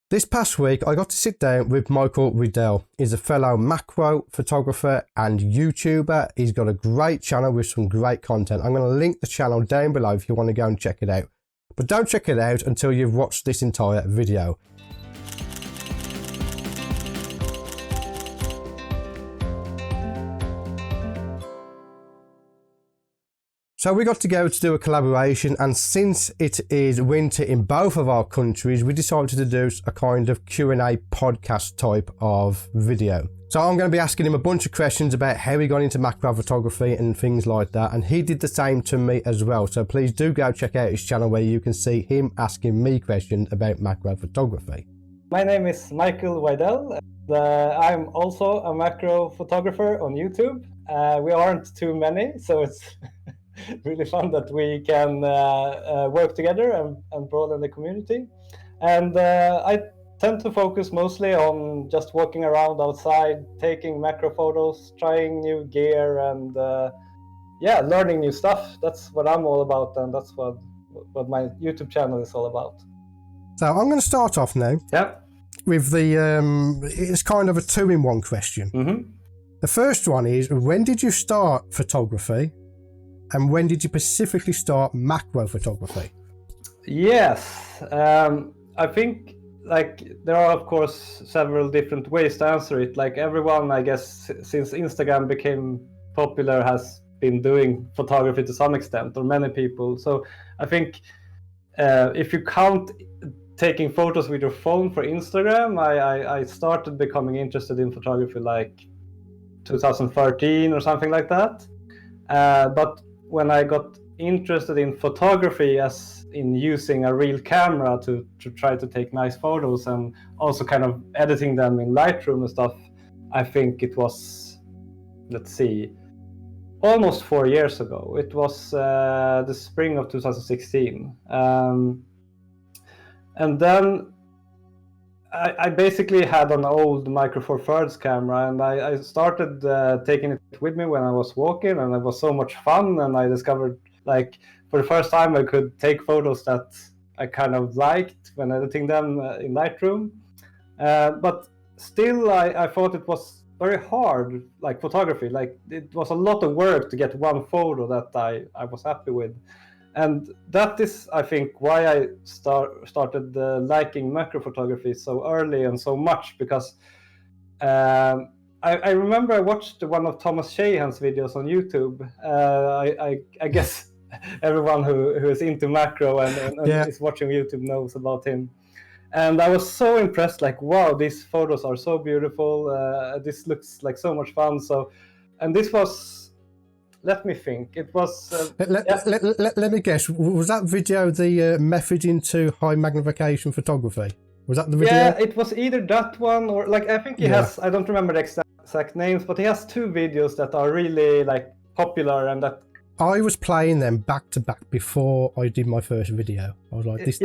This past week, I got to sit down with Micael Widell. He's a fellow macro photographer and YouTuber. He's got a great channel with some great content. I'm going to link the channel down below if you want to go and check it out. But don't check it out until you've watched this entire video. So we got together to do a collaboration, and since it is winter in both of our countries, we decided to do a kind of Q&A podcast type of video. So I'm going to be asking him a bunch of questions about how he got into macro photography and things like that, and he did the same to me as well. So please do go check out his channel where you can see him asking me questions about macro photography. My name is Micael Widell. I'm also a macro photographer on YouTube. We aren't too many, so it's really fun that we can work together and broaden the community. And I tend to focus mostly on just walking around outside, taking macro photos, trying new gear, and learning new stuff. That's what I'm all about, and that's what my YouTube channel is all about. So I'm going to start off now. Yeah. With it's kind of a two-in-one question. Mm-hmm. The first one is, when did you start photography? And when did you specifically start macro photography? Yes, I think there are of course several different ways to answer it. Like everyone, I guess, since Instagram became popular, has been doing photography to some extent, or many people. So I think if you count taking photos with your phone for Instagram, I started becoming interested in photography like 2013 or something like that. But when I got interested in photography, as in using a real camera to try to take nice photos and also kind of editing them in Lightroom and stuff, I think it was, almost 4 years ago. It was the spring of 2016. And then I basically had an old Micro Four Thirds camera, and I started taking it with me when I was walking, and it was so much fun. And I discovered, for the first time, I could take photos that I kind of liked when editing them in Lightroom. But still, I thought it was very hard, like photography. Like it was a lot of work to get one photo that I was happy with. And that is, I think, why I started liking macro photography so early and so much, because I remember I watched one of Thomas Shahan's videos on YouTube. I guess everyone who is into macro and is watching YouTube knows about him. And I was so impressed, like, wow, these photos are so beautiful. This looks like so much fun. And this was... Let me think. It was... Let me guess. Was that video the method into high magnification photography? Was that the video? Yeah, it was either that one or... I think he has... I don't remember the exact names, but he has two videos that are really, popular and that... I was playing them back to back before I did my first video. I was like, this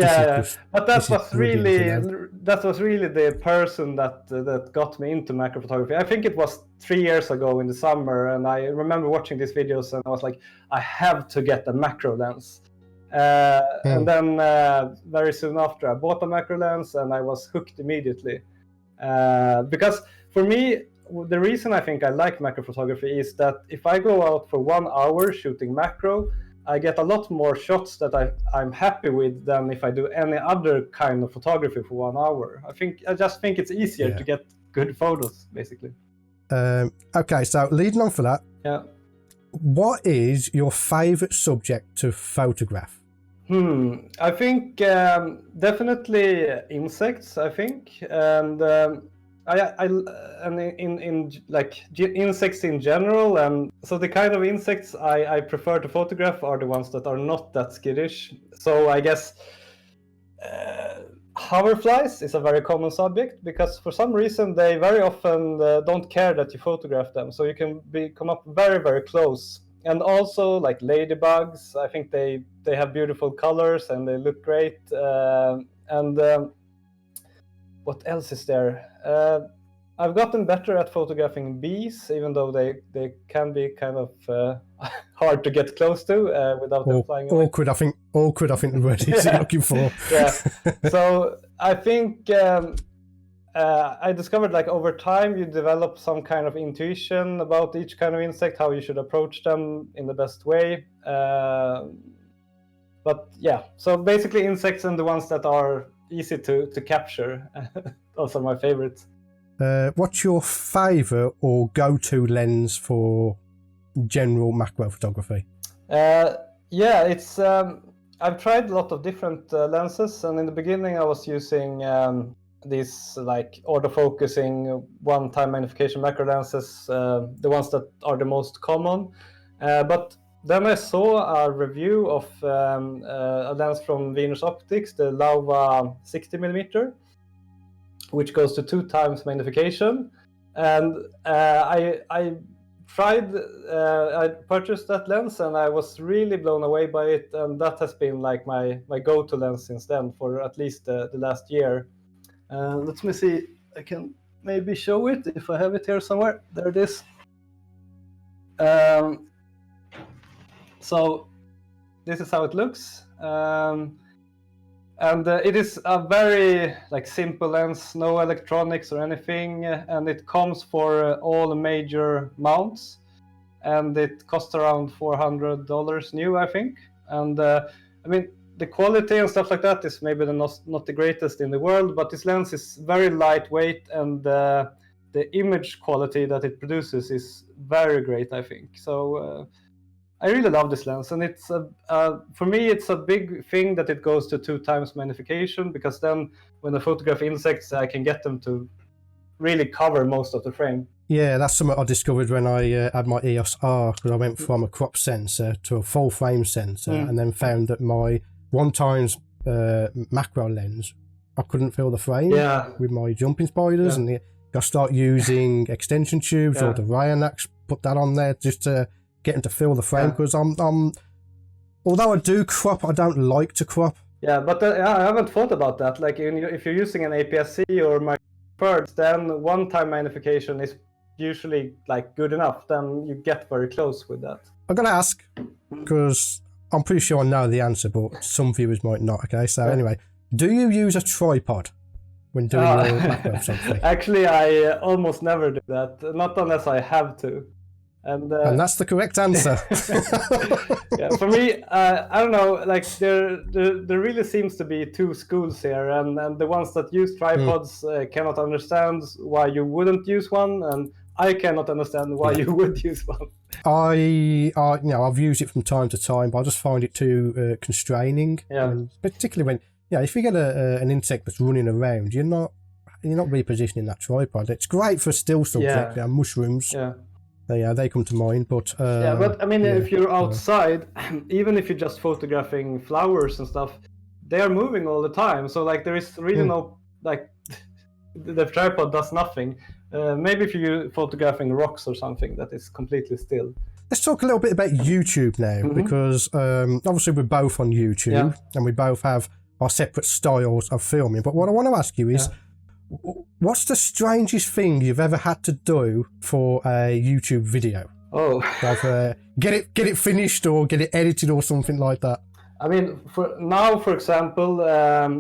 but that was really the person that got me into macro photography. I think it was 3 years ago in the summer, and I remember watching these videos, and I was like, I have to get a macro lens. And then very soon after, I bought a macro lens, and I was hooked immediately. Because for me, the reason I think I like macro photography is that if I go out for 1 hour shooting macro, I get a lot more shots that I'm happy with than if I do any other kind of photography for 1 hour. I just think it's easier to get good photos, basically. Okay, so leading on for that, what is your favorite subject to photograph? I think definitely insects. I think, and insects in general, and so the kind of insects I prefer to photograph are the ones that are not that skittish. So I guess hoverflies is a very common subject, because for some reason they very often don't care that you photograph them, so you can come up very, very close. And also like ladybugs, I think they have beautiful colors and they look great. What else is there? I've gotten better at photographing bees, even though they can be kind of hard to get close to without them flying away. Awkward, I think the word is you're looking for. Yeah. So I think I discovered like over time you develop some kind of intuition about each kind of insect, how you should approach them in the best way. But yeah, so basically insects and the ones that are easy to capture. Those are my favorites. What's your favourite or go-to lens for general macro photography? Yeah, it's I've tried a lot of different lenses, and in the beginning I was using these like autofocusing one-time magnification macro lenses, the ones that are the most common. But then I saw a review of a lens from Venus Optics, the Lauva 60mm, which goes to 2x magnification, and I purchased that lens and I was really blown away by it, and that has been like my go-to lens since then for at least the last year. Let me see, I can maybe show it if I have it here somewhere. There it is. So this is how it looks. And it is a very like simple lens, no electronics or anything, and it comes for all major mounts, and it costs around $400 new, I think. And I mean, the quality and stuff like that is maybe not the greatest in the world, but this lens is very lightweight, and the image quality that it produces is very great, I think. So I really love this lens, and it's for me it's a big thing that it goes to 2x magnification, because then when I photograph insects I can get them to really cover most of the frame. Yeah, that's something I discovered when I had my EOS R, because I went from a crop sensor to a full frame sensor, and then found that my 1x macro lens, I couldn't fill the frame with my jumping spiders, and I start using extension tubes or the Ryanax, put that on there just to get them to fill the frame, because I'm although I do crop, I don't like to crop. Yeah, but I haven't thought about that. Like if you're using an APS-C or my birds, then one-time magnification is usually like good enough. Then you get very close with that. I'm gonna ask, because I'm pretty sure I know the answer, but some viewers might not. Okay, so anyway, do you use a tripod when doing your macro photography? Actually, I almost never do that, not unless I have to. And that's the correct answer. Yeah, for me, I don't know. Like there really seems to be two schools here, and the ones that use tripods cannot understand why you wouldn't use one, and I cannot understand why you would use one. I've used it from time to time, but I just find it too constraining. Yeah. Particularly when, if you get an insect that's running around, you're not repositioning that tripod. It's great for still subject, mushrooms. Yeah. They come to mind, but but I mean, if you're outside, even if you're just photographing flowers and stuff, they are moving all the time. So like there is really no like the tripod does nothing. Maybe if you're photographing rocks or something that is completely still. Let's talk a little bit about YouTube now, because obviously we're both on YouTube and we both have our separate styles of filming. But what I want to ask you is, what's the strangest thing you've ever had to do for a YouTube video? Oh, like get it finished or get it edited or something like that. I mean, for example,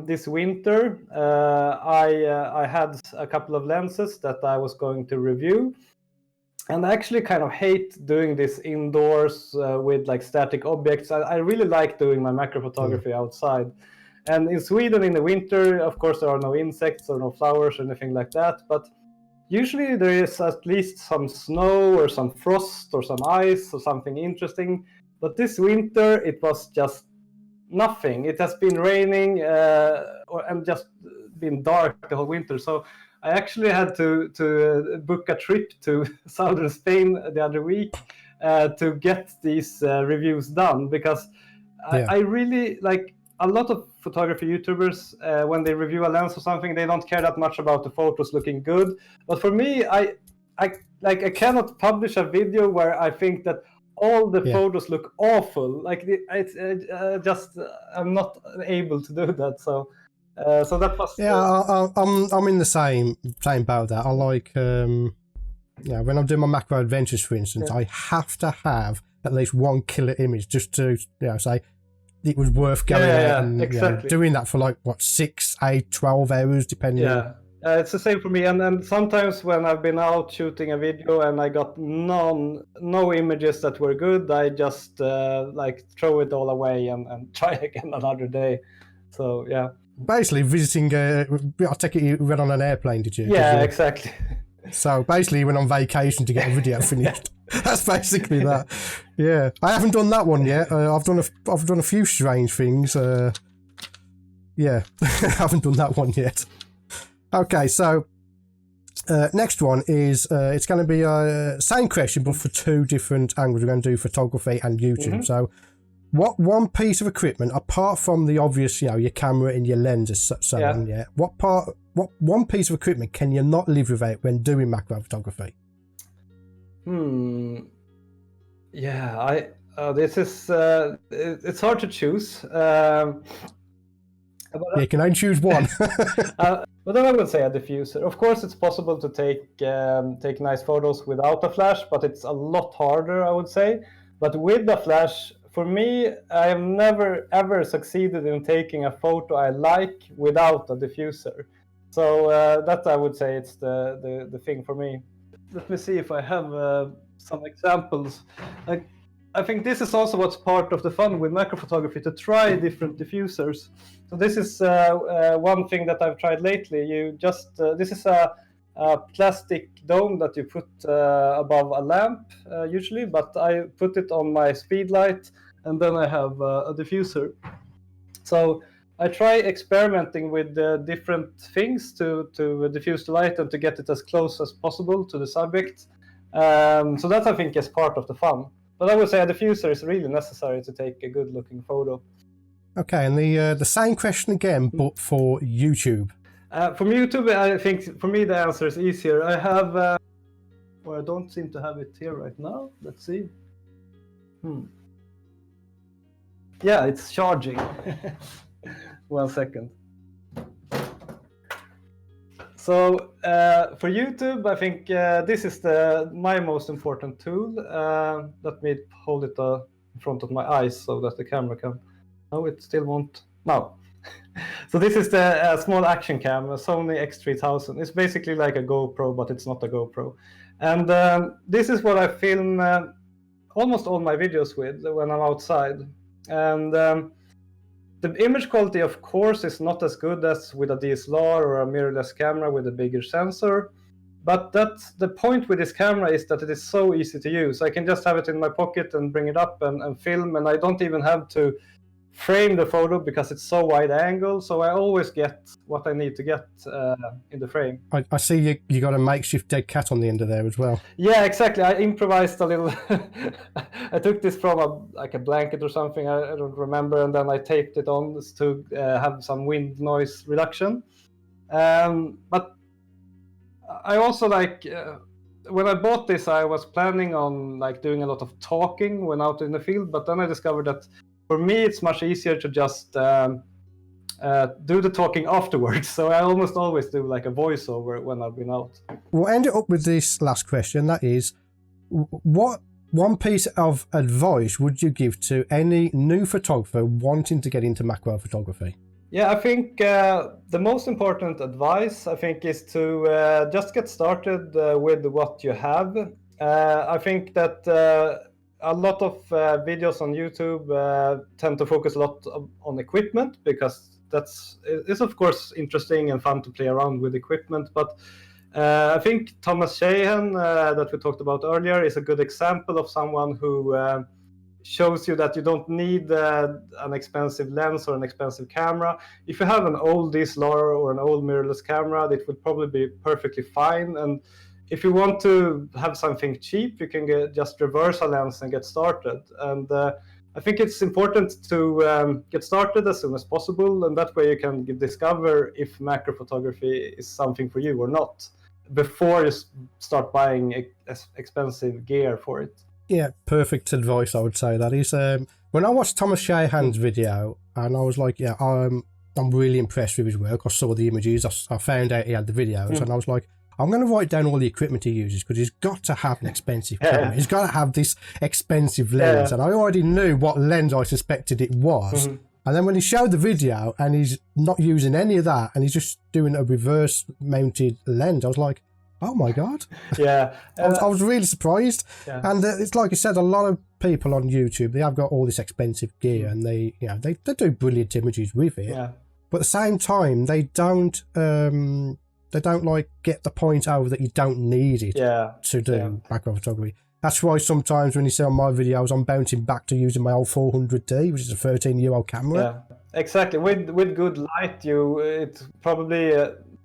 this winter, I had a couple of lenses that I was going to review, and I actually kind of hate doing this indoors with like static objects. I really like doing my macro photography outside. And in Sweden in the winter, of course, there are no insects or no flowers or anything like that. But usually there is at least some snow or some frost or some ice or something interesting. But this winter, it was just nothing. It has been raining and just been dark the whole winter. So I actually had to book a trip to southern Spain the other week to get these reviews done, because I really like a lot of photography YouTubers, when they review a lens or something, they don't care that much about the photos looking good. But for me, I cannot publish a video where I think that all the photos look awful. Like I'm not able to do that. So that was I'm in the same boat. That I like when I'm doing my macro adventures, for instance, I have to have at least one killer image just to say, it was worth going out and exactly. doing that for like, what, 6, 8, 12 hours, depending on... It's the same for me, and sometimes when I've been out shooting a video and I got no images that were good, I just like throw it all away and try again another day. So yeah. Basically visiting, I take it you went on an airplane, did you? Yeah, exactly. So basically you went on vacation to get a video finished. That's basically that. Yeah, I haven't done that one yet. I've done a few strange things. Yeah, I haven't done that one yet. Okay, so next one is it's going to be a same question, but for 2 different angles. We're going to do photography and YouTube. Mm-hmm. So, what one piece of equipment, apart from the obvious, your camera and your lens, what one piece of equipment can you not live without when doing macro photography? Yeah, this is it's hard to choose. You can only choose one. But then I would say a diffuser. Of course, it's possible to take nice photos without a flash, but it's a lot harder, I would say. But with the flash, for me, I have never ever succeeded in taking a photo I like without a diffuser. So that I would say it's the thing for me. Let me see if I have some examples. I think this is also what's part of the fun with macro photography, to try different diffusers. So this is one thing that I've tried lately. This is a plastic dome that you put above a lamp usually, but I put it on my speed light, and then I have a diffuser. So I try experimenting with different things to diffuse the light and to get it as close as possible to the subject. So that I think is part of the fun. But I would say a diffuser is really necessary to take a good-looking photo. Okay, and the same question again, but for YouTube. From YouTube, I think for me the answer is easier. I have, I don't seem to have it here right now. Let's see. Yeah, it's charging. 1 second. So for YouTube, I think this is my most important tool. Let me hold it in front of my eyes so that the camera can... No, it still won't. No. So this is the small action cam, a Sony X3000. It's basically like a GoPro, but it's not a GoPro. And this is what I film almost all my videos with when I'm outside. And the image quality, of course, is not as good as with a DSLR or a mirrorless camera with a bigger sensor. But that's the point with this camera, is that it is so easy to use. I can just have it in my pocket and bring it up and film, and I don't even have to frame the photo because it's so wide angle. So I always get what I need to get in the frame. I see you got a makeshift dead cat on the end of there as well. Yeah, exactly. I improvised a little. I took this from a blanket or something, I don't remember, and then I taped it on to have some wind noise reduction. But I also when I bought this, I was planning on doing a lot of talking when out in the field, but then I discovered that for me, it's much easier to just do the talking afterwards. So I almost always do a voiceover when I've been out. We'll end it up with this last question. That is, what one piece of advice would you give to any new photographer wanting to get into macro photography? Yeah, I think the most important advice, is to just get started with what you have. I think that a lot of videos on YouTube tend to focus a lot on equipment, because it's of course interesting and fun to play around with equipment. But I think Thomas Shahan, that we talked about earlier, is a good example of someone who shows you that you don't need an expensive lens or an expensive camera. If you have an old DSLR or an old mirrorless camera, it would probably be perfectly fine. And if you want to have something cheap, you can just reverse a lens and get started. And I think it's important to get started as soon as possible, and that way you can discover if macro photography is something for you or not, before you start buying expensive gear for it. Yeah, perfect advice, I would say. That is, when I watched Thomas Shahan's video, and I was like, I'm really impressed with his work. I saw the images, I found out he had the videos, and I was like, I'm going to write down all the equipment he uses because he's got to have an expensive camera. He's got to have this expensive lens. And I already knew what lens I suspected it was. And then when he showed the video and he's not using any of that and he's just doing a reverse mounted lens, I was like, oh my God. Yeah. I was really surprised. Yeah. And it's like you said, a lot of people on YouTube, they have got all this expensive gear and they do brilliant images with it. Yeah. But at the same time, they don't like get the point over that you don't need it to do macro photography. That's why sometimes when you see on my videos, I'm bouncing back to using my old 400D, which is a 13-year-old camera. Yeah, exactly. With good light, it's probably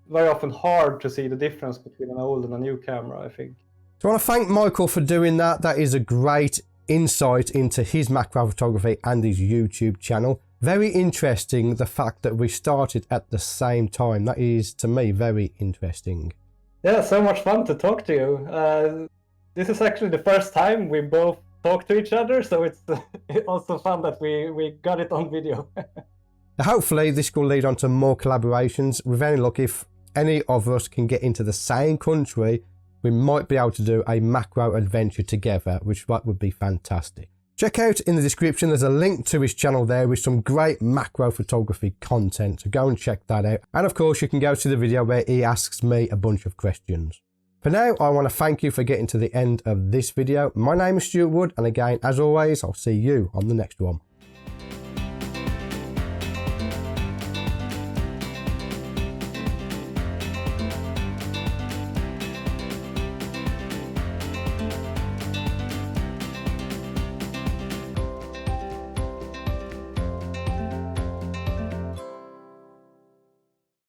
very often hard to see the difference between an old and a new camera, I think. So I want to thank Micael for doing that. That is a great insight into his macro photography and his YouTube channel. Very interesting, the fact that we started at the same time. That is, to me, very interesting. Yeah, so much fun to talk to you. This is actually the first time we both talk to each other, so it's also fun that we got it on video. Hopefully this will lead on to more collaborations. With any luck, if any of us can get into the same country, we might be able to do a macro adventure together, which would be fantastic. Check out in the description, there's a link to his channel there with some great macro photography content, so go and check that out. And of course, you can go to the video where he asks me a bunch of questions. For now, I want to thank you for getting to the end of this video. My name is Stewart, and again, as always, I'll see you on the next one.